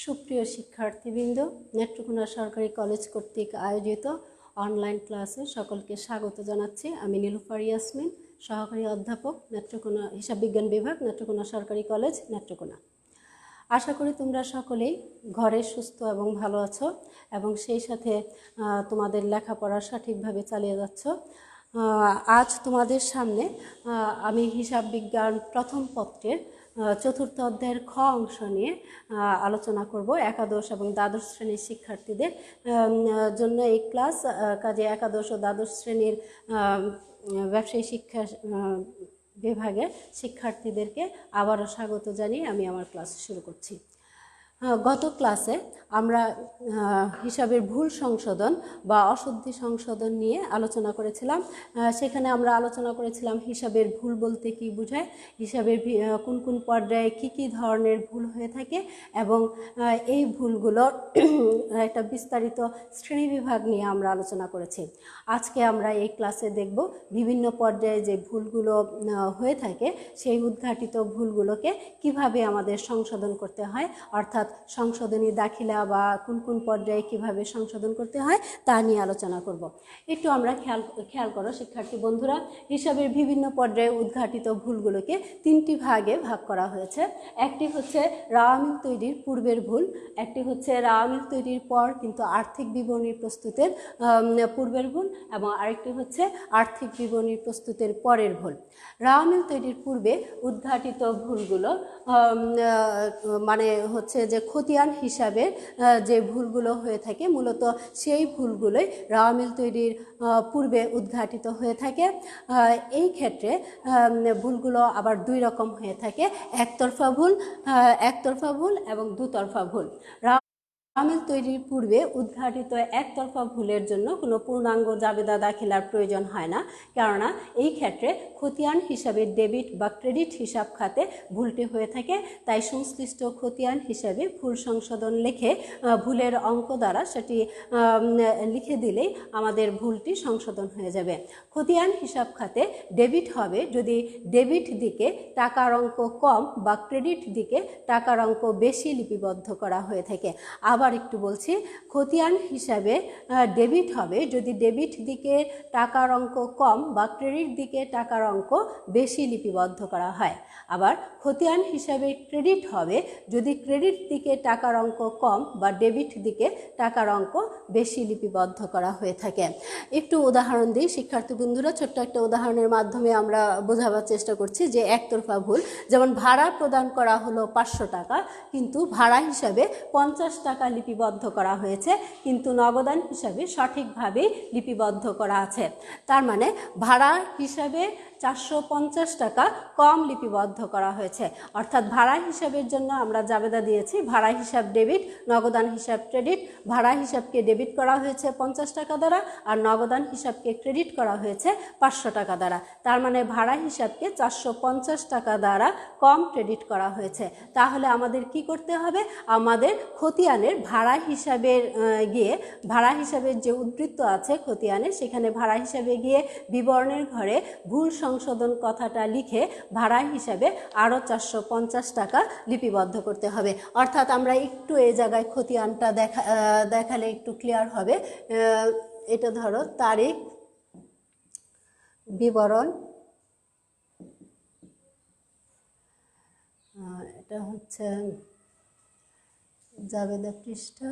সুপ্রিয় শিক্ষার্থীবৃন্দ, নেত্রকোনা সরকারি কলেজ কর্তৃক আয়োজিত অনলাইন ক্লাসে সকলকে স্বাগত জানাচ্ছি। আমি নীলুফার ইয়াসমিন, সহকারী অধ্যাপক, নেত্রকোনা হিসাব বিজ্ঞান বিভাগ, নেত্রকোনা সরকারি কলেজ, নেত্রকোনা। আশা করি তোমরা সকলেই ঘরে সুস্থ এবং ভালো আছো এবং সেই সাথে তোমাদের লেখাপড়া সঠিকভাবে চালিয়ে যাচ্ছ। আজ তোমাদের সামনে আমি হিসাব বিজ্ঞান প্রথম পত্রের চতুর্থ অধ্যায়ের খ অংশ নিয়ে আলোচনা করব। একাদশ এবং দ্বাদশ শ্রেণীর শিক্ষার্থীদের জন্য এই ক্লাস, কাজে একাদশ ও দ্বাদশ শ্রেণীর ব্যবসায়ী শিক্ষা বিভাগের শিক্ষার্থীদেরকে আবারও স্বাগত জানিয়ে আমি আমার ক্লাস শুরু করছি। গত ক্লাসে আমরা হিসাবের ভুল সংশোধন বা অশুদ্ধি সংশোধন নিয়ে আলোচনা করেছিলাম। সেখানে আমরা আলোচনা করেছিলাম হিসাবের ভুল বলতে কি বোঝায়, হিসাবের কোন কোন পর্যায়ে কি ধরনের ভুল হয়ে থাকে এবং এই ভুলগুলোর একটা বিস্তারিত শ্রেণীবিভাগ নিয়ে আমরা আলোচনা করেছি। আজকে আমরা এই ক্লাসে দেখব বিভিন্ন পর্যায়ে যে ভুলগুলো হয়ে থাকে সেই উদ্ঘাটিত ভুলগুলোকে কিভাবে আমাদের সংশোধন করতে হয়, অর্থাৎ সংশোধনী দাখিলা বা কোন কোন পর্যায়ে কিভাবে সংশোধন করতে হয় তা নিয়ে আলোচনা করব। একটু আমরা খেয়াল করো শিক্ষার্থী বন্ধুরা, হিসাবের বিভিন্ন পর্যায়ে উদ্ঘাটিত ভুলগুলোকে তিনটি ভাগে ভাগ করা হয়েছে। একটি হচ্ছে রাওয়ামিল তৈরির পূর্বের ভুল, একটি হচ্ছে রাওয়ামিল তৈরির পর কিন্তু আর্থিক বিবরণী প্রস্তুতের পূর্বের ভুল এবং আরেকটি হচ্ছে আর্থিক বিবরণী প্রস্তুতের পরের ভুল। রাওয়ামিল তৈরির পূর্বে উদ্ঘাটিত ভুলগুলো মানে হচ্ছে যে খতিয়ান হিসাবে যে ভুলগুলো হয়ে থাকে, মূলত সেই ভুলগুলোই রাওয়ামিল তৈরির পূর্বে উদ্ঘাটিত হয়ে থাকে। এই ক্ষেত্রে ভুলগুলো আবার দুই রকম হয়ে থাকে, একতরফা ভুল এবং দুতরফা ভুল। রাওয়ামিল তৈরির পূর্বে উদ্ঘাটিত একতরফা ভুলের জন্য কোনো পূর্ণাঙ্গ জাবেদা দাখিলার প্রয়োজন হয় না, কেননা এই ক্ষেত্রে খতিয়ান হিসাবে ডেবিট বা ক্রেডিট হিসাব খাতে ভুলটি হয়ে থাকে। তাই সংশ্লিষ্ট খতিয়ান হিসাবে ভুল সংশোধন লিখে ভুলের অঙ্ক দ্বারা সেটি লিখে দিলেই আমাদের ভুলটি সংশোধন হয়ে যাবে। খতিয়ান হিসাব খাতে ডেবিট হবে যদি ডেবিট দিকে টাকার অঙ্ক কম বা ক্রেডিট দিকে টাকার অঙ্ক বেশি লিপিবদ্ধ করা হয়ে থাকে। আবার একটু বলছি, খতিয়ান হিসাবে ডেবিট হবে যদি ডেবিট দিকে টাকার অঙ্ক কম বা ক্রেডিট দিকে টাকার অঙ্ক বেশি লিপিবদ্ধ করা হয়। আবার খতিয়ান হিসাবে ক্রেডিট হবে যদি ক্রেডিট দিকে টাকার অঙ্ক কম বা ডেবিট দিকে টাকার অঙ্ক বেশি লিপিবদ্ধ করা হয়ে থাকে। একটু উদাহরণ দিই শিক্ষার্থী বন্ধুরা, ছোট্ট একটা উদাহরণের মাধ্যমে আমরা বোঝাবার চেষ্টা করছি যে একতরফা ভুল, যেমন ভাড়া প্রদান করা হলো 500 টাকা, কিন্তু ভাড়া হিসাবে 50 টাকা লিপিবদ্ধ করা হয়েছে, কিন্তু নগদান হিসাবে সঠিকভাবে লিপিবদ্ধ করা আছে। তার মানে ভাড়া হিসাবে 450 টাকা কম লিপিবদ্ধ করা হয়েছে, অর্থাৎ ভাড়া হিসাবের জন্য আমরা জাবেদা দিয়েছি ভাড়া হিসাব ডেবিট, নগদান হিসাব ক্রেডিট। ভাড়া হিসাবকে ডেবিট করা হয়েছে 50 টাকা দ্বারা আর নগদান হিসাবকে ক্রেডিট করা হয়েছে 500 টাকা দ্বারা। তার মানে ভাড়া হিসাবকে 450 টাকা দ্বারা কম ক্রেডিট করা হয়েছে। তাহলে আমাদের কি করতে হবে, আমাদের খতিয়ানের ভাড়া হিসাবের ভাড়া হিসাবের যে উদ্ধৃত আছে খতিয়ানের, সেখানে ভাড়া হিসাবে গিয়ে বিবরণের ঘরে ভুল সংশোধন কথাটা লিখে ভাড়া হিসাবে আরও 450 টাকা লিপিবদ্ধ করতে হবে। অর্থাৎ আমরা একটু এই জায়গায় খতিয়ানটা দেখালে একটু ক্লিয়ার হবে। এটা ধরো তারিখ, বিবরণ, এটা হচ্ছে জাবেদা পৃষ্ঠা,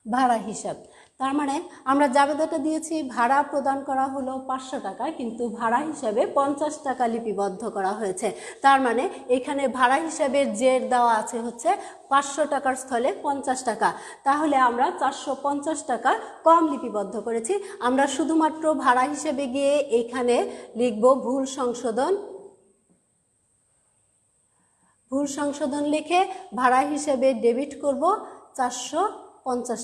ভাড়া হিসাব। তার মানে আমরা জাবেদাটা দিয়েছি ভাড়া প্রদান করা হলো 500 টাকা, কিন্তু ভাড়া হিসাবে 50 টাকা লিপিবদ্ধ করা হয়েছে। তার মানে এখানে ভাড়া হিসাবের জের দেওয়া আছে হচ্ছে 500 টাকার স্থলে 50 টাকা, তাহলে আমরা 450 টাকা কম লিপিবদ্ধ করেছি। আমরা শুধুমাত্র ভাড়া হিসেবে গিয়ে এখানে লিখব ভুল সংশোধন লিখে ভাড়া হিসেবে ডেবিট করব 450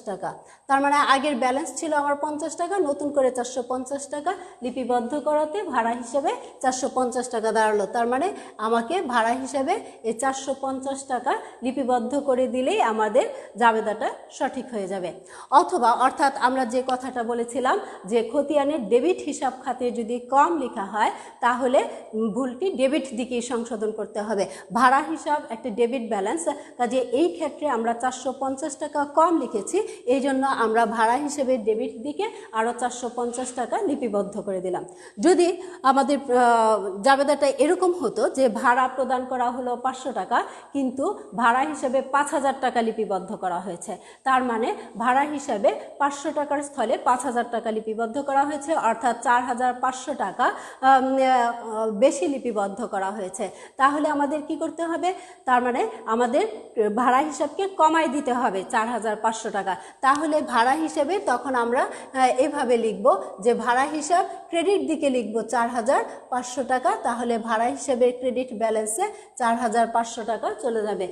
টাকা। তার মানে আগের ব্যালেন্স ছিল আমার 50 টাকা, নতুন করে 450 টাকা লিপিবদ্ধ করাতে ভাড়া হিসেবে 450 টাকা দাঁড়ালো। তার মানে আমাকে ভাড়া হিসেবে এই 450 টাকা লিপিবদ্ধ করে দিলেই আমাদের জাবেদাটা সঠিক হয়ে যাবে। অথবা অর্থাৎ আমরা যে কথাটা বলেছিলাম যে খতিয়ানের ডেবিট হিসাব খাতে যদি কম লেখা হয় তাহলে ভুলটি ডেবিট দিকেই সংশোধন করতে হবে। ভাড়া হিসাব একটা ডেবিট ব্যালেন্স, কাজে এই ক্ষেত্রে আমরা 450 টাকা কম লিখেছি, এই জন্য আমরা ভাড়া হিসেবে ডেবিট দিকে আরও 450 টাকা লিপিবদ্ধ করে দিলাম। যদি আমাদের জাবেদাটা এরকম হতো যে ভাড়া প্রদান করা হলো 500 টাকা, কিন্তু ভাড়া হিসেবে 5000 টাকা লিপিবদ্ধ করা হয়েছে, তার মানে ভাড়া হিসেবে 500 টাকার স্থলে 5000 টাকা লিপিবদ্ধ করা হয়েছে, অর্থাৎ 4500 টাকা বেশি লিপিবদ্ধ করা হয়েছে। তাহলে আমাদের কি করতে হবে? তার মানে আমাদের ভাড়া হিসাবকে কমাই দিতে হবে 4500 টাকা। তাহলে ভাড়া হিসেবে তখন আমরা এভাবে লিখব যে ভাড়া হিসাব ক্রেডিট দিকে লিখব 4500 টাকা, তাহলে ভাড়া হিসেবে ক্রেডিট ব্যালেন্সে 4500 টাকা চলে যাবে।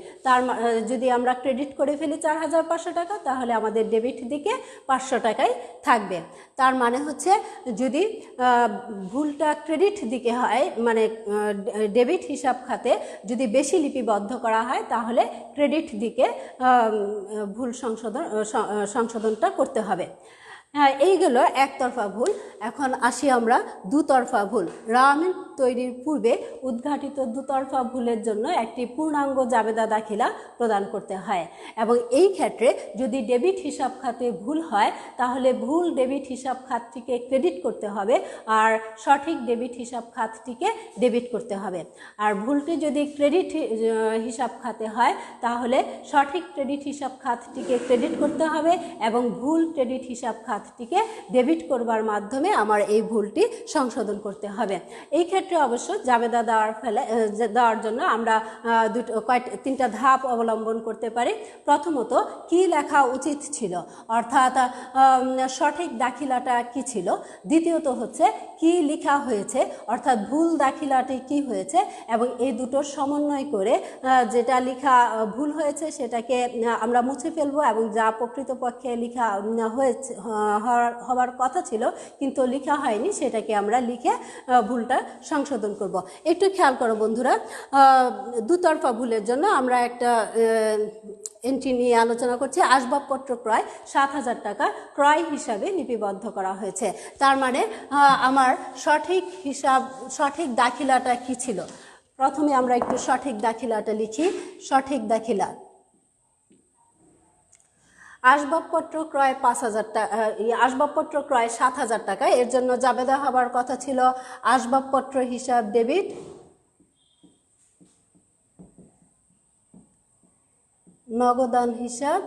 যদি আমরা ক্রেডিট করে ফেলি 4500 টাকা, তাহলে আমাদের ডেবিট দিকে 500 টাকাই থাকবে। তার মানে হচ্ছে যদি ভুলটা ক্রেডিট দিকে হয়, মানে ডেবিট হিসাব খাতে যদি বেশি লিপিবদ্ধ করা হয়, তাহলে ক্রেডিট দিকে ভুল সংশোধনটা করতে হবে। এইগুলো একতরফা ভুল। এখন আসি আমরা দুতরফা ভুল। রামিন তৈরির পূর্বে উদ্ঘাটিত দুতরফা ভুলের জন্য একটি পূর্ণাঙ্গ জাবেদা দাখিলা প্রদান করতে হয়, এবং এই ক্ষেত্রে যদি ডেবিট হিসাব খাতে ভুল হয় তাহলে ভুল ডেবিট হিসাব খাতটিকে ক্রেডিট করতে হবে আর সঠিক ডেবিট হিসাব খাতটিকে ডেবিট করতে হবে। আর ভুলটি যদি ক্রেডিট হিসাব খাতে হয় তাহলে সঠিক ক্রেডিট হিসাব খাতটিকে ক্রেডিট করতে হবে এবং ভুল ক্রেডিট হিসাব খাতটিকে ডেবিট করবার মাধ্যমে আমার এই ভুলটি সংশোধন করতে হবে। এই ক্ষেত্রে অবশ্য জাবেদা দেওয়ার জন্য আমরা তিনটা ধাপ অবলম্বন করতে পারি। প্রথমত, কি লেখা উচিত ছিল, অর্থাৎ সঠিক দাখিলাটা কি ছিল। দ্বিতীয়ত হচ্ছে কি লেখা হয়েছে, অর্থাৎ ভুল দাখিলাটি কি হয়েছে, এবং এই দুটোর সমন্বয় করে যেটা লেখা ভুল হয়েছে সেটাকে আমরা মুছে ফেলবো, এবং যা প্রকৃতপক্ষে লেখা হয়েছে হওয়ার কথা ছিল কিন্তু লেখা হয়নি সেটাকে আমরা লিখে ভুলটা সংশোধন করব। একটু খেয়াল করো বন্ধুরা, দুতরফা ভুলের জন্য আমরা একটা এন্ট্রি নিয়ে আলোচনা করছি। আসবাবপত্র ক্রয় 7000 টাকা ক্রয় হিসাবে লিপিবদ্ধ করা হয়েছে। তার মানে আমার সঠিক দাখিলাটা কি ছিল। প্রথমে আমরা একটু সঠিক দাখিলাটা লিখি। সঠিক দাখিলা আসবাবপত্র ক্রয় 5000 টাকা, আসবাবপত্র ক্রয় 7000 টাকা। এর জন্য জাবেদা হবার কথা ছিল আসবাবপত্র হিসাব ডেবিট, নগদান হিসাব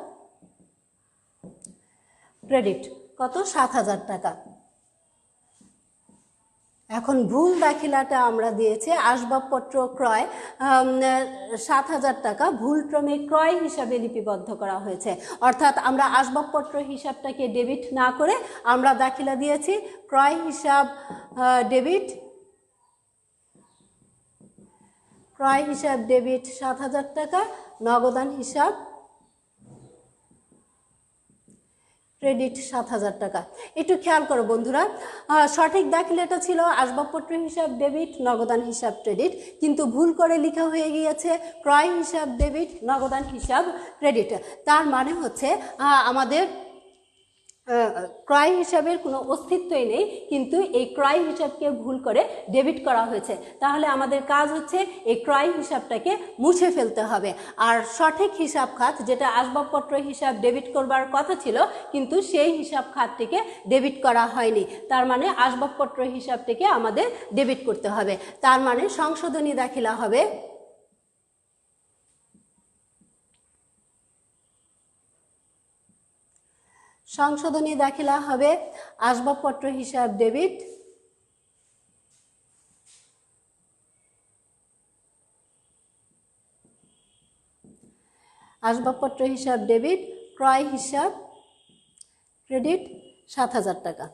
ক্রেডিট। কত? 7000 টাকা। এখন ভুল দাখিলাটা আমরা দিয়েছি আসবাবপত্র ক্রয় 7000 টাকা ভুলক্রমে ক্রয় হিসাবে লিপিবদ্ধ করা হয়েছে, অর্থাৎ আমরা আসবাবপত্র হিসাবটাকে ডেবিট না করে আমরা দাখিলা দিয়েছি ক্রয় হিসাব ডেবিট, ক্রয় হিসাব ডেবিট 7000 টাকা, নগদান হিসাব ক্রেডিট 7000 টাকা। একটু খেয়াল করো বন্ধুরা, সঠিক দাখিলাটা ছিল আসবাবপত্র হিসাব ডেবিট, নগদান হিসাব ক্রেডিট, কিন্তু ভুল করে লেখা হয়ে গিয়েছে ক্রয় হিসাব ডেবিট, নগদান হিসাব ক্রেডিট। তার মানে হচ্ছে আমাদের ক্রয় হিসাবের কোনো অস্তিত্বই নেই, কিন্তু এই ক্রয় হিসাবকে ভুল করে ডেবিট করা হয়েছে। তাহলে আমাদের কাজ হচ্ছে এই ক্রয় হিসাবটাকে মুছে ফেলতে হবে। আর সঠিক হিসাব খাত, যেটা আসবাবপত্র হিসাব ডেবিট করবার কথা ছিল কিন্তু সেই হিসাব খাতটিকে ডেবিট করা হয়নি, তার মানে আসবাবপত্র হিসাবটিকে আমাদের ডেবিট করতে হবে। তার মানে সংশোধনী দাখিলা হবে সংশোধনী দাখিলা হবে আসবাবপত্র হিসাব ডেবিট, আসবাবপত্র হিসাব ডেবিট, ক্রয় হিসাব ক্রেডিট 7000 টাকা।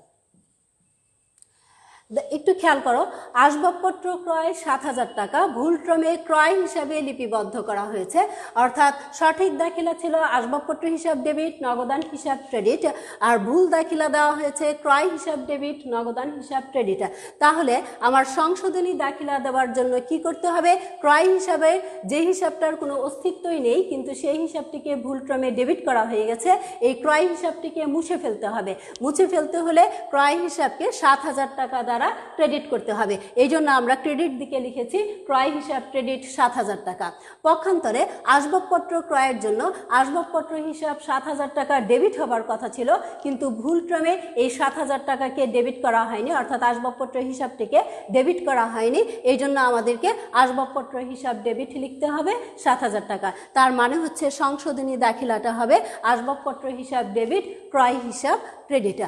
একটু খেয়াল করো, আসবাবপত্র ক্রয় 7,000 টাকা ভুলক্রমে ক্রয় হিসাবে লিপিবদ্ধ করা হয়েছে। অর্থাৎ সঠিক দাখিলা ছিল আসবাবপত্র হিসাব ডেবিট, নগদান হিসাব ক্রেডিট, আর ভুল দাখিলা দেওয়া হয়েছে ক্রয় হিসাব ডেবিট, নগদান হিসাব ক্রেডিট। তাহলে আমার সংশোধনী দাখিলা দেওয়ার জন্য কি করতে হবে? ক্রয় হিসাবে যে হিসাবটার কোনো অস্তিত্বই নেই কিন্তু সেই হিসাবটিকে ভুলক্রমে ডেবিট করা হয়ে গেছে, এই ক্রয় হিসাবটিকে মুছে ফেলতে হবে। মুছে ফেলতে হলে ক্রয় হিসাবকে 7,000 টাকা দ্বারা ক্রেডিট করতে হবে। এই জন্য আমরা ক্রেডিট দিকে লিখেছি ক্রয় হিসাব ক্রেডিট 7,000 টাকা। পক্ষান্তরে আসবাবপত্র ক্রয়ের জন্য আসবাবপত্র হিসাব 7,000 টাকা ডেবিট হবার কথা ছিল, কিন্তু ভুলক্রমে এই 7,000 টাকাকে ডেবিট করা হয়নি, অর্থাৎ আসবাবপত্র হিসাবটিকে ডেবিট করা হয়নি। এই জন্য আমাদেরকে আসবাবপত্র হিসাব ডেবিট লিখতে হবে 7,000 টাকা। তার মানে হচ্ছে সংশোধনী দাখিলাটা হবে আসবাবপত্র হিসাব ডেবিট, ক্রয় হিসাব ক্রেডিট।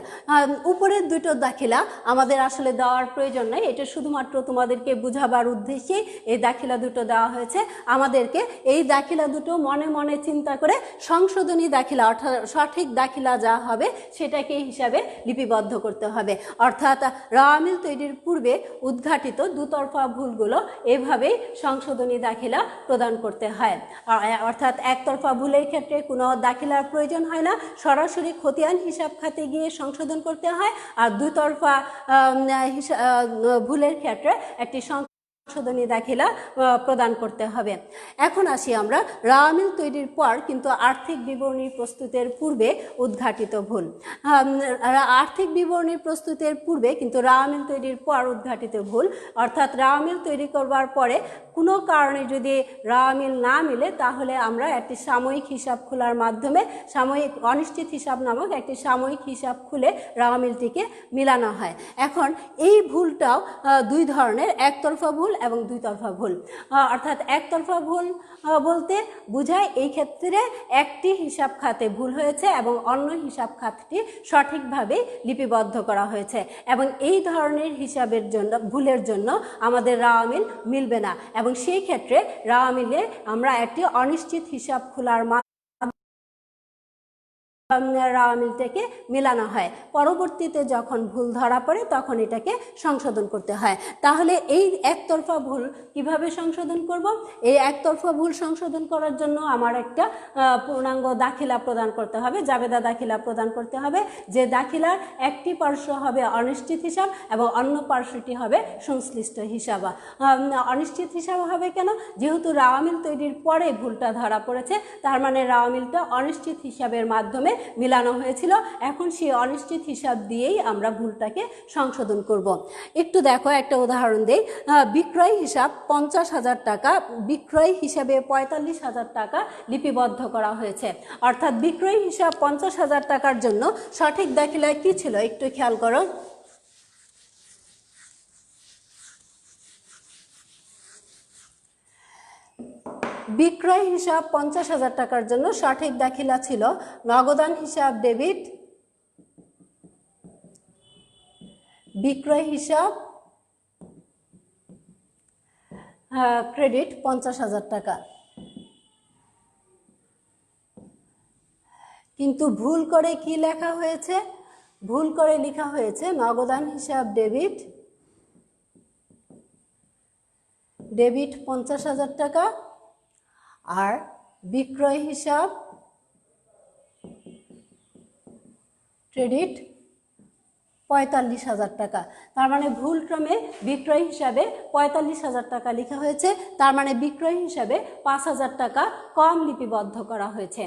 উপরের দুটো দাখিলা আমাদের আসলে দেওয়ার প্রয়োজন নেই, এটা শুধুমাত্র তোমাদেরকে বোঝাবার উদ্দেশ্যেই এই দাখিলা দুটো দেওয়া হয়েছে। আমাদেরকে এই দাখিলা দুটো মনে মনে চিন্তা করে সংশোধনী দাখিলা অর্থাৎ সঠিক দাখিলা যা হবে সেটাকে হিসাবে লিপিবদ্ধ করতে হবে। অর্থাৎ রাওয়ামিল তৈরির পূর্বে উদ্ঘাটিত দুতরফা ভুলগুলো এভাবেই সংশোধনী দাখিলা প্রদান করতে হয়। অর্থাৎ একতরফা ভুলের ক্ষেত্রে কোনো দাখিলার প্রয়োজন হয় না, সরাসরি খতিয়ান হিসাব খাতে গিয়ে সংশোধন করতে হয়, আর দুতরফা ভুলের ক্ষেত্রে একটি সংশোধনী দাখিলা প্রদান করতে হবে। এখন আসি আমরা রাওয়ামিল তৈরির পর কিন্তু আর্থিক বিবরণী প্রস্তুতের পূর্বে উদ্ঘাটিত ভুল। আর্থিক বিবরণী প্রস্তুতের পূর্বে কিন্তু রাওয়ামিল তৈরির পর উদ্ঘাটিত ভুল, অর্থাৎ রাওয়ামিল তৈরি করবার পরে কোনো কারণে যদি রাওয়ামিল না মিলে তাহলে আমরা একটি সাময়িক হিসাব খোলার মাধ্যমে সাময়িক অনিশ্চিত হিসাব নামক একটি সাময়িক হিসাব খুলে রাওয়ামিলটিকে মিলানো হয়। এখন এই ভুলটাও দুই ধরনের, একতরফা ভুল এবং দুইতরফা ভুল। অর্থাৎ একতরফা ভুল বলতে বোঝায় এই ক্ষেত্রে একটি হিসাব খাতে ভুল হয়েছে এবং অন্য হিসাব খাতটি সঠিকভাবে লিপিবদ্ধ করা হয়েছে, এবং এই ধরনের হিসাবের জন্য ভুলের জন্য আমাদের রাওয়ামিল মিলবে না, এবং সেই ক্ষেত্রে রাওয়ামিলে আমরা একটি অনিশ্চিত হিসাব খোলার রাওয়ামিলটাকে মেলানো হয়। পরবর্তীতে যখন ভুল ধরা পড়ে তখন এটাকে সংশোধন করতে হয়। তাহলে এই একতরফা ভুল কিভাবে সংশোধন করব? এই একতরফা ভুল সংশোধন করার জন্য আমার একটা পূর্ণাঙ্গ দাখিলা প্রদান করতে হবে, জাবেদা দাখিলা প্রদান করতে হবে, যে দাখিলার একটি পার্শ্ব হবে অনিশ্চিত হিসাব এবং অন্য পার্শ্বটি হবে সংশ্লিষ্ট হিসাব। অনিশ্চিত হিসাব হবে কেন? যেহেতু রাওয়ামিল তৈরির পরে ভুলটা ধরা পড়েছে, তার মানে রাওয়ামিলটা অনিশ্চিত হিসাবের মাধ্যমে মিলানো হয়েছিল। এখন সেই অনিশ্চিত হিসাব দিয়েই আমরা ভুলটাকে সংশোধন করব। একটু দেখো, একটা উদাহরণ দেই। বিক্রয় হিসাব 50,000 টাকা, বিক্রয় হিসাবে 45,000 টাকা লিপিবদ্ধ করা হয়েছে। অর্থাৎ বিক্রয় হিসাব 50,000 টাকার জন্য সঠিক দাখিলায় কি ছিল একটু খেয়াল করো। বিক্রয় হিসাব 50,000 টাকার জন্য সঠিক দাখিলা ছিল নগদান হিসাব ডেবিট, বিক্রয় হিসাব ক্রেডিট 50,000 টাকা। কিন্তু ভুল করে কি লেখা হয়েছে? ভুল করে লেখা হয়েছে নগদান হিসাব ডেবিট, ডেবিট 50,000 টাকা, আর বিক্রয় হিসাব ক্রেডিট 45,000 টাকা। তার মানে ভুল ক্রমে বিক্রয় হিসাবে 45,000 টাকা লেখা হয়েছে, তার মানে বিক্রয় হিসাবে 5,000 টাকা কম লিপিবদ্ধ করা হয়েছে।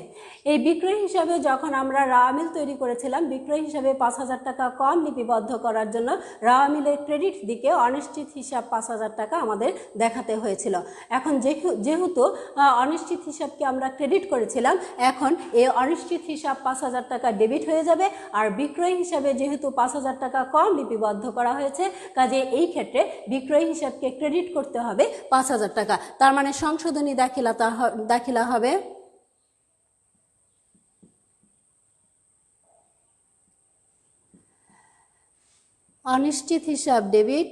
এই বিক্রয় হিসাবে যখন আমরা রাওয়ামিল তৈরি করেছিলাম, বিক্রয় হিসাবে 5,000 টাকা কম লিপিবদ্ধ করার জন্য রাওয়ামিলের ক্রেডিট দিকে অনিশ্চিত হিসাব 5,000 টাকা আমাদের দেখাতে হয়েছিল। এখন যেহেতু অনিশ্চিত হিসাবকে আমরা ক্রেডিট করেছিলাম, এখন এই অনিশ্চিত হিসাব 5,000 টাকা ডেবিট হয়ে যাবে, আর বিক্রয় হিসাবে যেহেতু 5,000 টাকা কম লিপিবদ্ধ করা হয়েছে, কাজে এই ক্ষেত্রে বিক্রয় হিসাবকে ক্রেডিট করতে হবে 5,000 টাকা। তার মানে সংশোধনী দাখিলা হবে অনিশ্চিত হিসাব ডেবিট,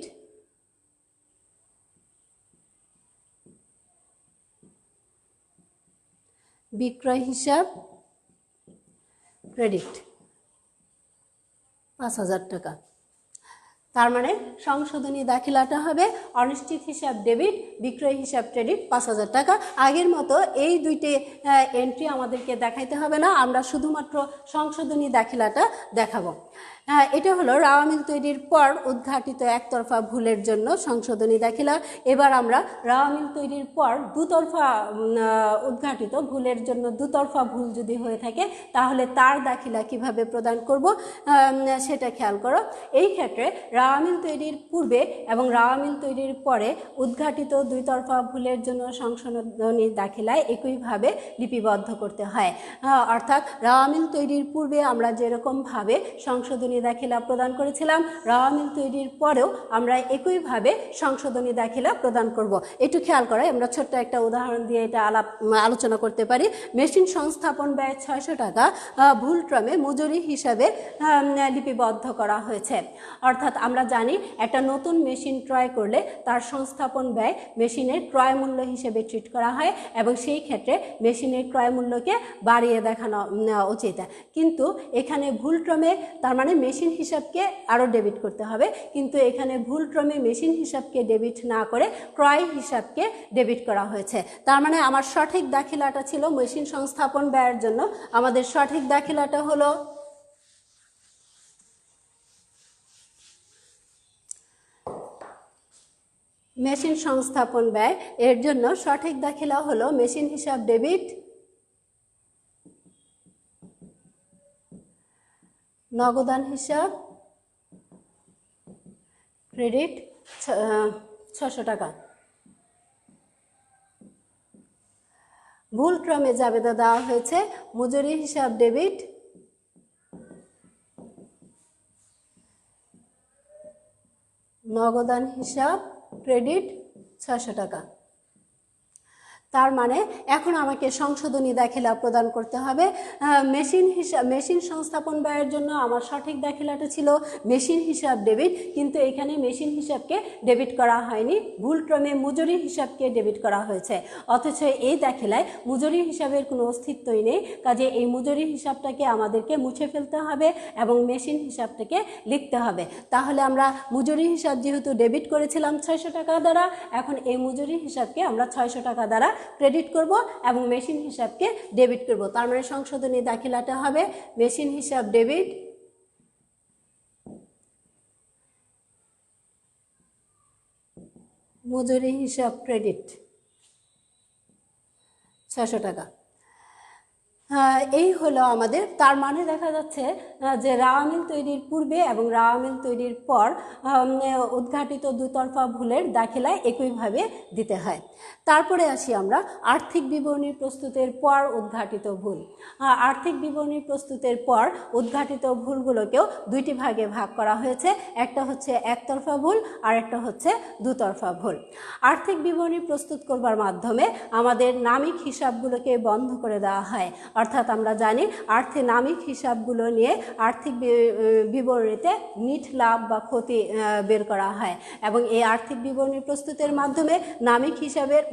বিক্রয় হিসাব ক্রেডিট 5,000 টাকা। তার মানে সংশোধনী দাখিলাটা হবে অনিশ্চিত হিসাব ডেবিট, বিক্রয় হিসাব ক্রেডিট 5,000 টাকা। আগের মতো এই দুইটি এন্ট্রি আমাদেরকে দেখাইতে হবে না, আমরা শুধুমাত্র সংশোধনী দাখিলাটা দেখাবো। এটা হলো রাওয়া মিল তৈরির পর উদ্ঘাটিত একতরফা ভুলের জন্য সংশোধনী দাখিলা। এবার আমরা রাওয়া মিল তৈরির পর দুতরফা উদ্ঘাটিত ভুলের জন্য দুতরফা ভুল যদি হয়ে থাকে তাহলে তার দাখিলা কিভাবে প্রদান করব সেটা খেয়াল করো। এই ক্ষেত্রে রাওয়া মিল তৈরির পূর্বে এবং রাওয়া মিল তৈরির পরে উদ্ঘাটিত দুইতরফা ভুলের জন্য সংশোধনী দাখিলায় একইভাবে লিপিবদ্ধ করতে হয়। অর্থাৎ রাওয়া মিল তৈরির পূর্বে আমরা যেরকমভাবে সংশোধনী দাখিলা প্রদান করেছিলাম, রাওয়া মিল তৈরির পরেও আমরা একইভাবে সংশোধনী দাখিলা প্রদান করব। একটু খেয়াল করে আমরা ছোট্ট একটা উদাহরণ দিয়ে এটা আলোচনা করতে পারি। মেশিন সংস্থাপন ব্যয় 600 টাকা ভুলক্রমে মজুরি হিসাবে লিপিবদ্ধ করা হয়েছে। অর্থাৎ আমরা জানি একটা নতুন মেশিন ক্রয় করলে তার সংস্থাপন ব্যয় মেশিনের ক্রয় মূল্য হিসেবে ট্রিট করা হয় এবং সেই ক্ষেত্রে মেশিনের ক্রয় মূল্যকে বাড়িয়ে দেখানো উচিত। কিন্তু এখানে ভুলক্রমে, তার মানে মেশিন হিসাবকে আরও ডেবিট করতে হবে, কিন্তু এখানে ভুলক্রমে মেশিন হিসাবকে ডেবিট না করে ক্রয় হিসাবকে ডেবিট করা হয়েছে। তার মানে আমার সঠিক দাখিলাটা ছিল মেশিন সংস্থাপন ব্যয়ের জন্য আমাদের সঠিক দাখিলাটা হলো মেশিন সংস্থাপন ব্যয়। এর জন্য সঠিক দাখিলা হলো মেশিন হিসাব ডেবিট, নগদান হিসাব ক্রেডিট 600 টাকা। ভুলক্রমে জাবেদা দেওয়া হয়েছে মজুরি হিসাব ডেবিট, নগদান হিসাব ক্রেডিট 600 টাকা। তার মানে এখন আমাকে সংশোধনী দাখিলা প্রদান করতে হবে। মেশিন সংস্থাপন ব্যয়ের জন্য আমার সঠিক দাখিলাটা ছিল মেশিন হিসাব ডেবিট, কিন্তু এখানে মেশিন হিসাবকে ডেবিট করা হয়নি, ভুলক্রমে মজুরি হিসাবকে ডেবিট করা হয়েছে। অথচ এই দাখিলায় মজুরি হিসাবের কোনো অস্তিত্বই নেই, কাজে এই মজুরি হিসাবটাকে আমাদেরকে মুছে ফেলতে হবে এবং মেশিন হিসাবটাকে লিখতে হবে। তাহলে আমরা মজুরি হিসাব যেহেতু ডেবিট করেছিলাম 600 টাকা দ্বারা, এখন এই মজুরি হিসাবকে আমরা 600 টাকা দ্বারা ক্রেডিট করব এবং মেশিন হিসাবকে ডেবিট করব। তার মানে সংশোধনী দাখিলাটা হবে মেশিন হিসাব ডেবিট, মজুরি হিসাব ক্রেডিট 600 টাকা। এই হলো আমাদের। তার মানে দেখা যাচ্ছে যে রাওয়া মিল তৈরির পূর্বে এবং রাওয়া মিল তৈরির পর উদ্ঘাটিত দুতরফা ভুলের দাখিলায় একইভাবে দিতে হয়। তারপরে আসি আমরা আর্থিক বিবরণী প্রস্তুতের পর উদ্ঘাটিত ভুল। আর্থিক বিবরণী প্রস্তুতের পর উদ্ঘাটিত ভুলগুলোকেও দুইটি ভাগে ভাগ করা হয়েছে, একটা হচ্ছে একতরফা ভুল আর একটা হচ্ছে দুতরফা ভুল। আর্থিক বিবরণী প্রস্তুত করবার মাধ্যমে আমাদের নামিক হিসাবগুলোকে বন্ধ করে দেওয়া হয়। অর্থাৎ আমরা জানি নামিক হিসাবগুলো নিয়ে আর্থিক বিবরণীতে নিট লাভ বা ক্ষতি বের করা হয় এবং এই আর্থিক বিবরণী প্রস্তুতের মাধ্যমে নামিক হিসাবের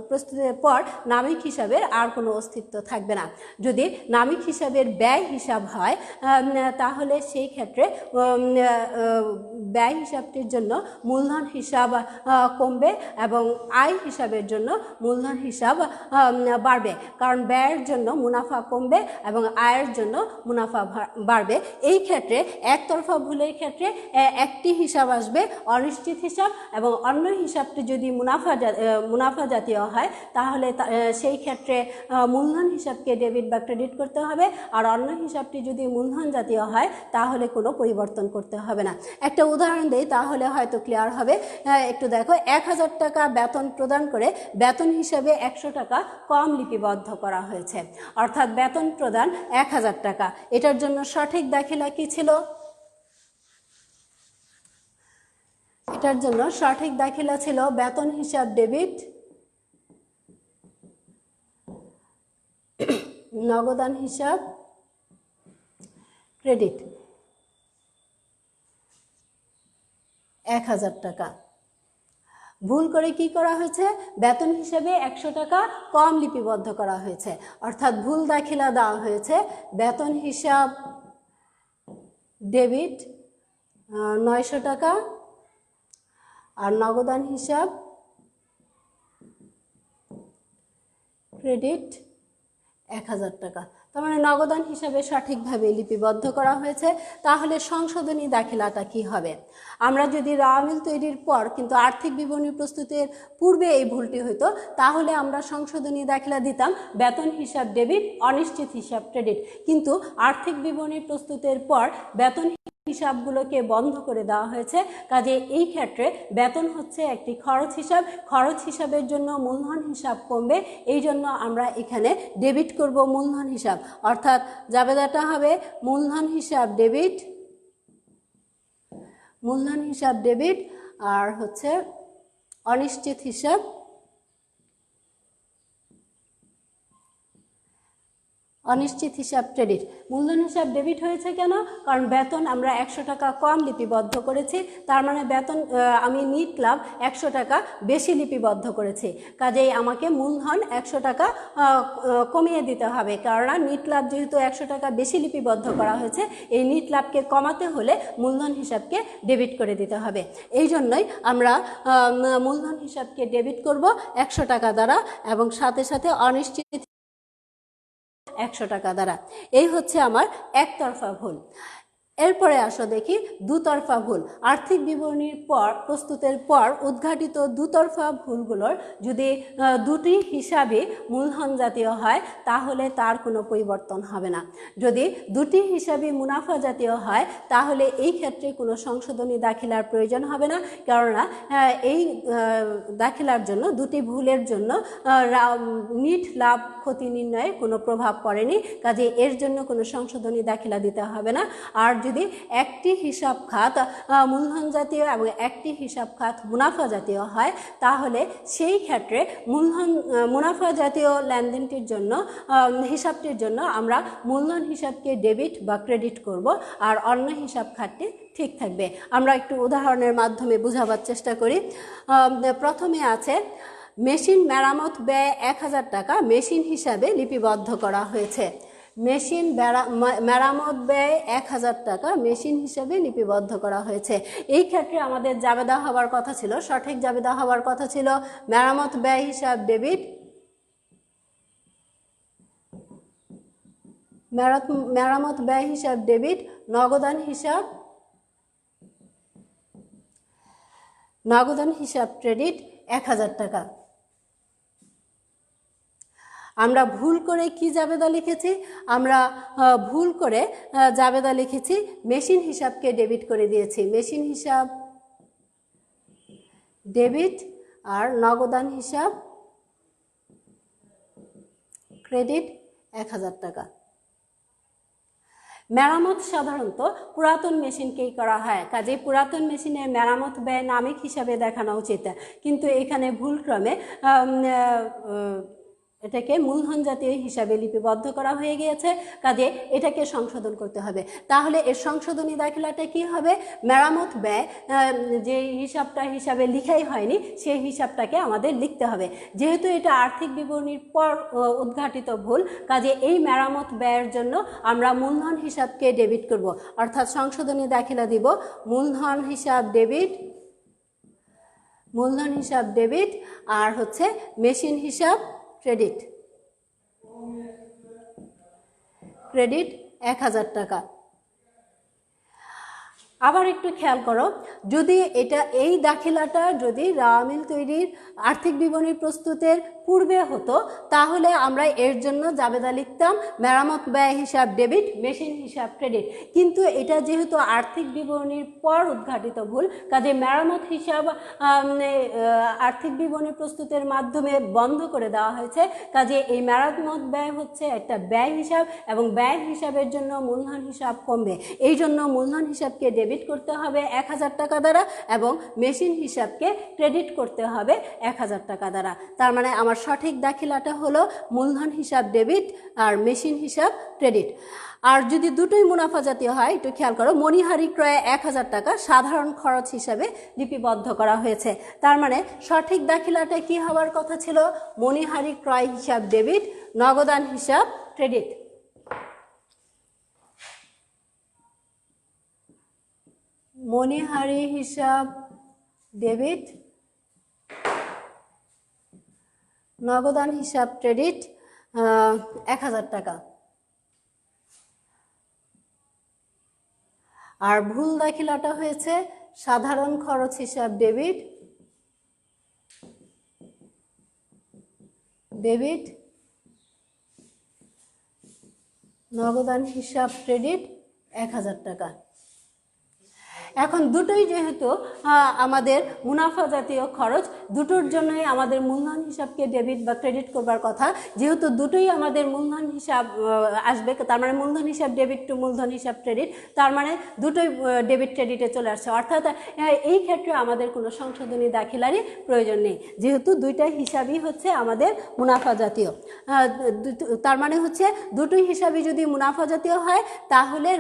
প্রস্তুতের পর নামিক হিসাবের আর কোনো অস্তিত্ব থাকবে না। যদি নামিক হিসাবের ব্যয় হিসাব হয় তাহলে সেই ক্ষেত্রে ব্যয় হিসাবটির জন্য মূলধন হিসাব কমবে এবং আয় হিসাবের জন্য মূলধন হিসাব বাড়বে, কারণ ব্যয়ের জন্য মুনাফা কমবে এবং আয়ের জন্য মুনাফা বাড়বে। এই ক্ষেত্রে একতরফা ভুলের ক্ষেত্রে একটি হিসাব আসবে অনিশ্চিত হিসাব এবং অন্য হিসাবটি যদি মুনাফা জাতীয় হয় তাহলে সেই ক্ষেত্রে মূলধন হিসাবকে ডেবিট বা ক্রেডিট করতে হবে, আর অন্য হিসাবটি যদি মূলধন জাতীয় হয় তাহলে কোনো পরিবর্তন করতে হবে না। একটা উদাহরণ দেই তাহলে হয়তো ক্লিয়ার হবে। একটু দেখো, 1000 টাকা বেতন প্রদান করে বেতন হিসাবে 100 টাকা কম লিপিবদ্ধ করা হয়েছে, অর্থাৎ বেতন প্রদান 1000 টাকা। এটার জন্য সঠিক দাখিলা কি ছিল? এটার জন্য সঠিক দাখিলা ছিল বেতন হিসাব ডেবিট, নগদান হিসাব ক্রেডিট 1000 টাকা। ভুল করে কি করা হয়েছে? বেতন হিসেবে 100 টাকা কম লিপিবদ্ধ করা হয়েছে, অর্থাৎ ভুল দাখিলা দেওয়া হয়েছে বেতন হিসাব ডেবিট 900 টাকা, আর নগদান হিসাব ক্রেডিট 1000 টাকা। তার মানে নগদান হিসাবে সঠিকভাবে লিপিবদ্ধ করা হয়েছে। তাহলে সংশোধনী দাখিলাটা কি হবে? আমরা যদি রাওয়ামিল তৈরির পর কিন্তু আর্থিক বিবরণী প্রস্তুতের পূর্বে এই ভুলটি হতো, তাহলে আমরা সংশোধনী দাখিলা দিতাম বেতন হিসাব ডেবিট, অনিশ্চিত হিসাব ক্রেডিট। কিন্তু আর্থিক বিবরণী প্রস্তুতের পর বেতন হিসাবগুলোকে বন্ধ করে দেওয়া হয়েছে। কাজে এই ক্ষেত্রে বেতন হচ্ছে একটি খরচ হিসাব, খরচ হিসাবের জন্য মূলধন হিসাব কমবে, এই জন্য আমরা এখানে ডেবিট করব মূলধন হিসাব, অর্থাৎ জাবেদাটা হবে মূলধন হিসাব ডেবিট, মূলধন হিসাব ডেবিট, আর হচ্ছে অনিশ্চিত হিসাব অনিশ্চিত হিসাব ক্রেডিট। মূলধন হিসাব ডেবিট হয়েছে কেন? কারণ বেতন আমরা 100 টাকা কম লিপিবদ্ধ করেছি, তার মানে বেতন আমি নিট লাভ 100 টাকা বেশি লিপিবদ্ধ করেছি। কাজেই আমাকে মূলধন 100 টাকা কমিয়ে দিতে হবে, কারণ নিট লাভ যেহেতু 100 টাকা বেশি লিপিবদ্ধ করা হয়েছে, এই নিট লাভকে কমাতে হলে মূলধন হিসাবকে ডেবিট করে দিতে হবে। এই জন্যই আমরা মূলধন হিসাবকে ডেবিট করব 100 টাকা দ্বারা, এবং সাথে সাথে অনিশ্চিত 100 টাকা দ্বারা। এই হচ্ছে আমার একতরফা ভুল। এরপরে আসো দেখি দুতরফা ভুল। আর্থিক বিবরণীর পর প্রস্তুতের পর উদ্ঘাটিত দুতরফা ভুলগুলোর যদি দুটি হিসাবে মূলধন জাতীয় হয়, তাহলে তার কোনো পরিবর্তন হবে না। যদি দুটি হিসাবে মুনাফা জাতীয় হয়, তাহলে এই ক্ষেত্রে কোনো সংশোধনী দাখিলার প্রয়োজন হবে না, কেননা এই দাখিলার জন্য দুটি ভুলের জন্য নিট লাভ ক্ষতি নির্ণয়ে কোনো প্রভাব পড়েনি। কাজে এর জন্য কোনো সংশোধনী দাখিলা দিতে হবে না। আর যদি একটি হিসাব খাত মূলধন জাতীয় এবং একটি হিসাব খাত মুনাফা জাতীয় হয়, তাহলে সেই ক্ষেত্রে মুনাফা জাতীয় লেনদেনটির জন্য হিসাবটির জন্য আমরা মূলধন হিসাবকে ডেবিট বা ক্রেডিট করব, আর অন্য হিসাব খাতটি ঠিক থাকবে। আমরা একটু উদাহরণের মাধ্যমে বোঝাবার চেষ্টা করি। প্রথমে আছে মেশিন মেরামত ব্যয় 1000 টাকা মেশিন হিসাবে লিপিবদ্ধ করা হয়েছে। মেশিন মেরামত ব্যয় 1000 টাকা মেশিন হিসেবে লিপিবদ্ধ করা হয়েছে। এই ক্ষেত্রে আমাদের জাবেদা হওয়ার কথা ছিল, সঠিক জাবেদা হওয়ার কথা ছিল মেরামত ব্যয় হিসাব ডেবিট, মেরামত ব্যয় হিসাব ডেবিট, নগদান হিসাব ক্রেডিট 1000 টাকা। আমরা ভুল করে কি জাবেদা লিখেছি? আমরা ভুল করে জাবেদা লিখেছি মেশিন হিসাবকে ডেবিট করে দিয়েছি। মেশিন হিসাব ডেবিট আর নগদান হিসাব ক্রেডিট 1000 টাকা। মেরামত সাধারণত পুরাতন মেশিনকেই করা হয়, কাজে পুরাতন মেশিনের মেরামত ব্যয় নামিক হিসাবে দেখানো উচিত, কিন্তু এখানে ভুলক্রমে এটাকে মূলধন জাতীয় হিসাবে লিপিবদ্ধ করা হয়ে গিয়েছে। কাজে এটাকে সংশোধন করতে হবে। তাহলে এর সংশোধনী দাখিলাটা কি হবে? মেরামত ব্যয় যে হিসাবে লিখাই হয়নি, সেই হিসাবটাকে আমাদের লিখতে হবে। যেহেতু এটা আর্থিক বিবরণীর পর উদ্ঘাটিত ভুল, কাজে এই মেরামত ব্যয়ের জন্য আমরা মূলধন হিসাবকে ডেবিট করব, অর্থাৎ সংশোধনী দাখিলা দিব মূলধন হিসাব ডেবিট আর হচ্ছে মেশিন হিসাব ক্রেডিট 1000 টাকা। আবার একটু খেয়াল করো, যদি এই দাখিলাটা যদি রাওয়ামিল তৈরির আর্থিক বিবরণী প্রস্তুতের পূর্বে হতো, তাহলে আমরা এর জন্য জাবেদা লিখতাম মেরামত ব্যয় হিসাব ডেবিট, মেশিন হিসাব ক্রেডিট। কিন্তু এটা যেহেতু আর্থিক বিবরণীর পর উদ্ঘাটিত ভুল, কাজে মেরামত হিসাব আর্থিক বিবরণী প্রস্তুতের মাধ্যমে বন্ধ করে দেওয়া হয়েছে। কাজে এই মেরামত ব্যয় হচ্ছে একটা ব্যয় হিসাব, এবং ব্যয় হিসাবের জন্য মূলধন হিসাব কমবে। এই জন্য মূলধন হিসাবকে ডেবিট করতে হবে 1000 টাকা দ্বারা, এবং মেশিন হিসাবকে ক্রেডিট করতে হবে 1000 টাকা দ্বারা। তার মানে আমার সঠিক দাখিলাটা হলো মূলধন হিসাব ডেবিট আর মেশিন হিসাব ক্রেডিট। আর যদি দুটোই মুনাফা জাতীয় হয়, একটু খেয়াল করো, মণিহারি ক্রয়ে 1000 টাকা সাধারণ খরচ হিসাবে লিপিবদ্ধ করা হয়েছে। তার মানে সঠিক দাখিলাটা কি হওয়ার কথা ছিল? মণিহারি ক্রয় হিসাব ডেবিট, নগদান হিসাব ক্রেডিট। মণিহারি হিসাব ডেবিট, নগদান হিসাব ক্রেডিট 1000 টাকা। আর ভুল দাখিলাটা হয়েছে সাধারণ খরচ হিসাব ডেবিট, নগদান হিসাব ক্রেডিট 1000 টাকা। এখন দুটোই যেহেতু আমাদের মুনাফা জাতীয় খরচ, দুটোর জন্যই আমাদের মূলধন হিসাবকে ডেবিট বা ক্রেডিট করবার কথা। যেহেতু দুটোই আমাদের মূলধন হিসাব আসবে, তার মানে মূলধন হিসাব ডেবিট টু মূলধন হিসাব ক্রেডিট, তার মানে দুটোই ডেবিট ক্রেডিটে চলে আসছে। অর্থাৎ এই ক্ষেত্রে আমাদের কোনো সংশোধনী দাখিলারই প্রয়োজন নেই, যেহেতু দুইটাই হিসাবই হচ্ছে আমাদের মুনাফা জাতীয়। তার মানে হচ্ছে দুটোই হিসাবই যদি মুনাফা জাতীয় হয়, তাহলে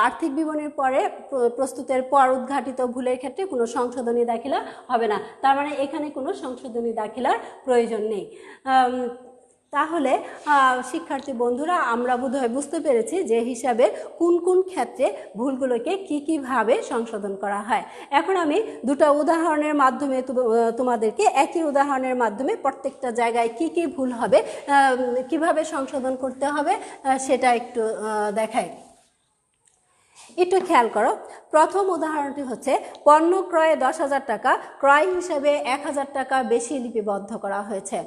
আর্থিক বিবরণীর পরে প্রস্তুতের পর উদ্ঘাটিত ভুলের ক্ষেত্রে কোনো সংশোধনী দাখিলা হবে না। তার মানে এখানে কোনো সংশোধনী দাখিলার প্রয়োজন নেই। তাহলে শিক্ষার্থী বন্ধুরা, আমরা বোধহয় বুঝতে পেরেছি যে হিসাবের কোন কোন ক্ষেত্রে ভুলগুলোকে কীভাবে সংশোধন করা হয়। এখন আমি দুটো উদাহরণের মাধ্যমে তোমাদেরকে একই উদাহরণের মাধ্যমে প্রত্যেকটা জায়গায় কি কি ভুল হবে, কিভাবে সংশোধন করতে হবে সেটা একটু দেখাই। একটু খেয়াল করো, প্রথম উদাহরণটি হচ্ছে পণ্য ক্রয়ে 10,000 টাকা, ক্রয় হিসাবে 1000 টাকা বেশি লিপিবদ্ধ করা হয়েছে।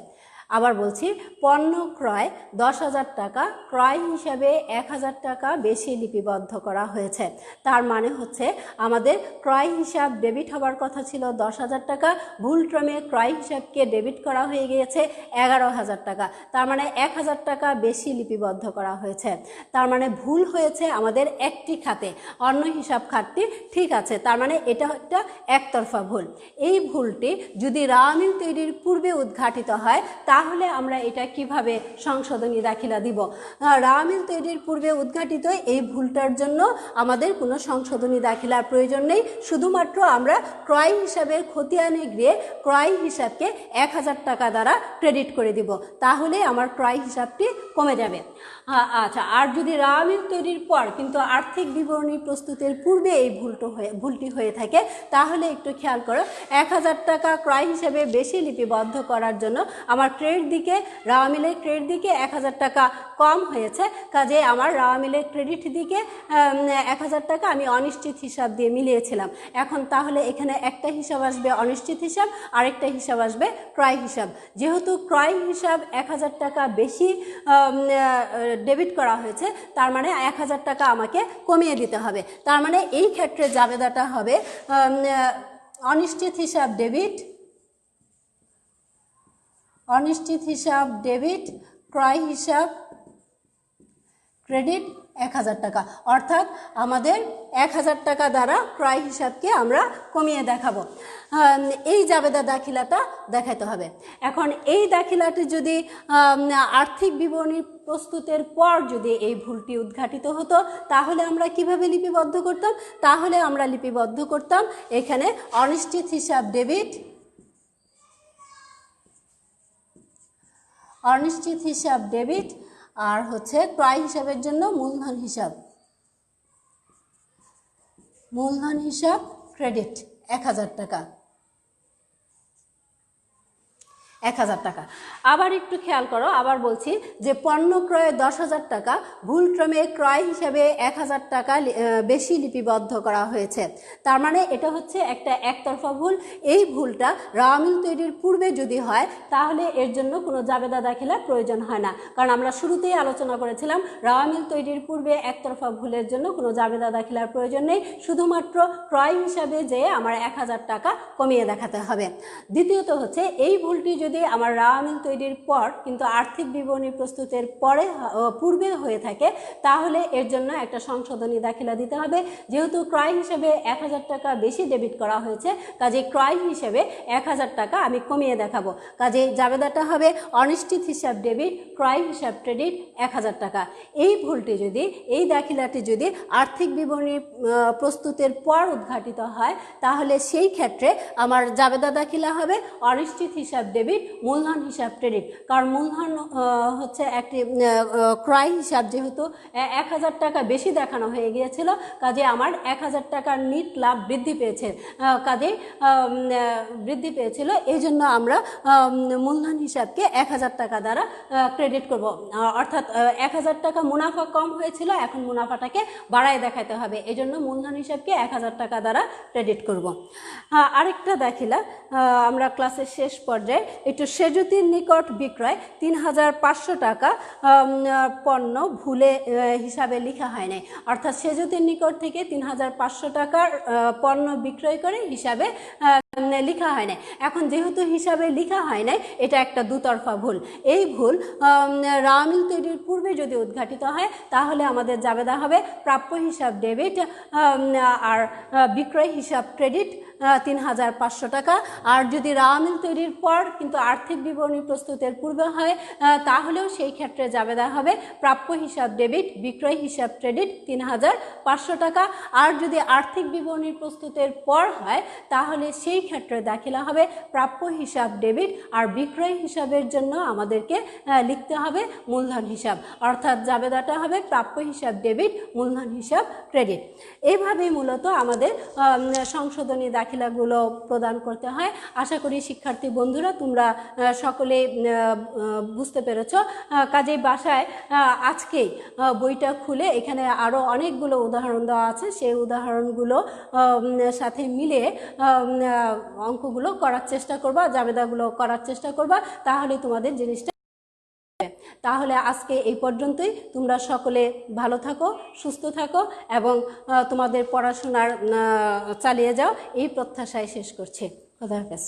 আবার বলছি, পণ্য ক্রয় 10,000 টাকা, ক্রয় হিসাবে 1000 টাকা বেশি লিপিবদ্ধ করা হয়েছে। তার মানে হচ্ছে আমাদের ক্রয় হিসাব ডেবিট হবার কথা ছিল 10,000 টাকা, ভুলক্রমে ক্রয় হিসাবকে ডেবিট করা হয়ে গিয়েছে 11,000 টাকা। তার মানে 1000 টাকা বেশি লিপিবদ্ধ করা হয়েছে। তার মানে ভুল হয়েছে আমাদের একটি খাতে, অন্য হিসাব খাতটি ঠিক আছে। তার মানে এটা একটা একতরফা ভুল। এই ভুলটি যদি রাওয়ামিল তৈরির পূর্বে উদ্ঘাটিত হয়, তাহলে আমরা এটা কিভাবে সংশোধনী দাখিলা দিব? রাওয়ামিল তৈরির পূর্বে উদ্ঘাটিত এই ভুলটার জন্য আমাদের কোনো সংশোধনী দাখিলার প্রয়োজন নেই। শুধুমাত্র আমরা ক্রয় হিসাবের খতিয়ানে গিয়ে ক্রয় হিসাবকে 1000 টাকা দ্বারা ক্রেডিট করে দিব, তাহলে আমার ক্রয় হিসাবটি কমে যাবে। আচ্ছা, আর যদি রাওয়ামিল তৈরির পর কিন্তু আর্থিক বিবরণী প্রস্তুতের পূর্বে এই ভুলটি হয়ে থাকে, তাহলে একটু খেয়াল করো, 1000 টাকা ক্রয় হিসাবে বেশি লিপিবদ্ধ করার জন্য আমার ক্রেডিট দিকে, রাওয়ামিলের ক্রেডিট দিকে 1000 টাকা কম হয়েছে, কাজে আমার রাওয়ামিলের ক্রেডিট দিকে 1000 টাকা আমি অনিশ্চিত হিসাব দিয়ে মিলিয়েছিলাম। এখন তাহলে এখানে একটা হিসাব আসবে অনিশ্চিত হিসাব, আরেকটা হিসাব আসবে ক্রয় হিসাব। যেহেতু ক্রয় হিসাব 1000 টাকা বেশি ডেবিট করা হয়েছে, তার মানে 1000 টাকা আমাকে কমিয়ে দিতে হবে। তার মানে এই ক্ষেত্রে জাবেদাটা হবে অনিশ্চিত হিসাব ডেবিট, অনিশ্চিত হিসাব ডেবিট, ক্রয় হিসাব ক্রেডিট 1000 টাকা। অর্থাৎ আমাদের 1000 টাকা দ্বারা ক্রয় হিসাবকে আমরা কমিয়ে দেখাবো। এই জাবেদা দাখিলাটা দেখাতে হবে। এখন এই দাখিলাটি যদি আর্থিক বিবরণী প্রস্তুতের পর যদি এই ভুলটি উদ্ঘাটিত হতো, তাহলে আমরা কিভাবে লিপিবদ্ধ করতাম? তাহলে আমরা লিপিবদ্ধ করতাম এখানে অনিশ্চিত হিসাব ডেবিট, অনিশ্চিত হিসাব ডেবিট, আর হচ্ছে ক্রয় হিসাবের জন্য মূলধন হিসাব, মূলধন হিসাব ক্রেডিট 1000 টাকা, 1000 টাকা। আবার একটু খেয়াল করো, আবার বলছি যে পণ্য ক্রয়ে 10,000 টাকা, ভুলক্রমে ক্রয় হিসাবে 1000 টাকা বেশি লিপিবদ্ধ করা হয়েছে। তার মানে এটা হচ্ছে একটা একতরফা ভুল। এই ভুলটা রাওয়ামিল তৈরির পূর্বে যদি হয়, তাহলে এর জন্য কোনো জাবেদা দাখিলার প্রয়োজন হয় না, কারণ আমরা শুরুতেই আলোচনা করেছিলাম রাওয়ামিল তৈরির পূর্বে একতরফা ভুলের জন্য কোনো জাবেদা দাখিলার প্রয়োজন নেই, শুধুমাত্র ক্রয় হিসাবে যেয়ে আমার 1000 টাকা কমিয়ে দেখাতে হবে। দ্বিতীয়ত হচ্ছে এই ভুলটি যদি আমার রাওয়ামিল তৈরির পর কিন্তু আর্থিক বিবরণী প্রস্তুতের পূর্বে হয়ে থাকে, তাহলে এর জন্য একটা সংশোধনী দাখিলা দিতে হবে। যেহেতু ক্রয় হিসেবে 1000 টাকা বেশি ডেবিট করা হয়েছে, কাজে ক্রয় হিসেবে 1000 টাকা আমি কমিয়ে দেখাবো। কাজে জাবেদাটা হবে অনিশ্চিত হিসাব ডেবিট, ক্রয় হিসাব ক্রেডিট 1000 টাকা। এই ভুলটি যদি, এই দাখিলাটি যদি আর্থিক বিবরণী প্রস্তুতের পর উদ্ঘাটিত হয়, তাহলে সেই ক্ষেত্রে আমার জাবেদা দাখিলা হবে অনিশ্চিত হিসাব ডেবিট, মূলধন হিসাব ক্রেডিট। কারণ মূলধন হচ্ছে একটি ক্রয় হিসাব, যেহেতু 1000 টাকা বেশি দেখানো হয়ে গিয়েছিল, কাজে আমার 1000 টাকার নিট লাভ বৃদ্ধি পেয়েছে, বৃদ্ধি পেয়েছিল। এই জন্য আমরা মূলধন হিসাবকে 1000 টাকা দ্বারা ক্রেডিট করব। অর্থাৎ 1000 টাকা মুনাফা কম হয়েছিল, এখন মুনাফাটাকে বাড়ায় দেখাতে হবে, এই জন্য মূলধন হিসাবকে 1000 টাকা দ্বারা ক্রেডিট করব। আরেকটা দেখিলা আমরা ক্লাসের শেষ পর্যায়ে একটু সেজুতির নিকট বিক্রয় 3500 টাকা পণ্য ভুলে হিসাবে লেখা হয় নাই। অর্থাৎ সেজুতির নিকট থেকে 3500 টাকার পণ্য বিক্রয় করে হিসাবে লেখা হয় নাই। এখন যেহেতু হিসাবে লেখা হয় নাই, এটা একটা দুতরফা ভুল। এই ভুল রাও মিল তৈরির পূর্বে যদি উদ্ঘাটিত হয়, তাহলে আমাদের জাবেদা হবে প্রাপ্য হিসাব ডেবিট আর বিক্রয় হিসাব ক্রেডিট 3500 টাকা। আর যদি রাও মিল তৈরির পর কিন্তু আর্থিক বিবরণী প্রস্তুতের পূর্বে হয়, তাহলেও সেই ক্ষেত্রে জাবেদা হবে প্রাপ্য হিসাব ডেবিট, বিক্রয় হিসাব ক্রেডিট 3500 টাকা। আর যদি আর্থিক বিবরণী প্রস্তুতের পর হয়, তাহলে সেই ক্ষেত্রে দাখিলা হবে প্রাপ্য হিসাব ডেবিট, আর বিক্রয় হিসাবের জন্য আমাদেরকে লিখতে হবে মূলধন হিসাব। অর্থাৎ জাবেদাটা হবে প্রাপ্য হিসাব ডেবিট, মূলধন হিসাব ক্রেডিট। এইভাবেই মূলত আমাদের সংশোধনী দাখিলাগুলো প্রদান করতে হয়। আশা করি শিক্ষার্থী বন্ধুরা তোমরা সকলে বুঝতে পেরেছ। কাজেই বাসায় আজকেই বইটা খুলে এখানে আরও অনেকগুলো উদাহরণ দেওয়া আছে, সেই উদাহরণগুলো সাথে মিলে অঙ্কগুলো করার চেষ্টা করবা, জাবেদাগুলো করার চেষ্টা করবা, তাহলে তোমাদের জিনিসটা। তাহলে আজকে এই পর্যন্তই। তোমরা সকলে ভালো থাকো, সুস্থ থাকো এবং তোমাদের পড়াশোনার চালিয়ে যাও, এই প্রত্যাশায় শেষ করছি। খোদা হাফেজ।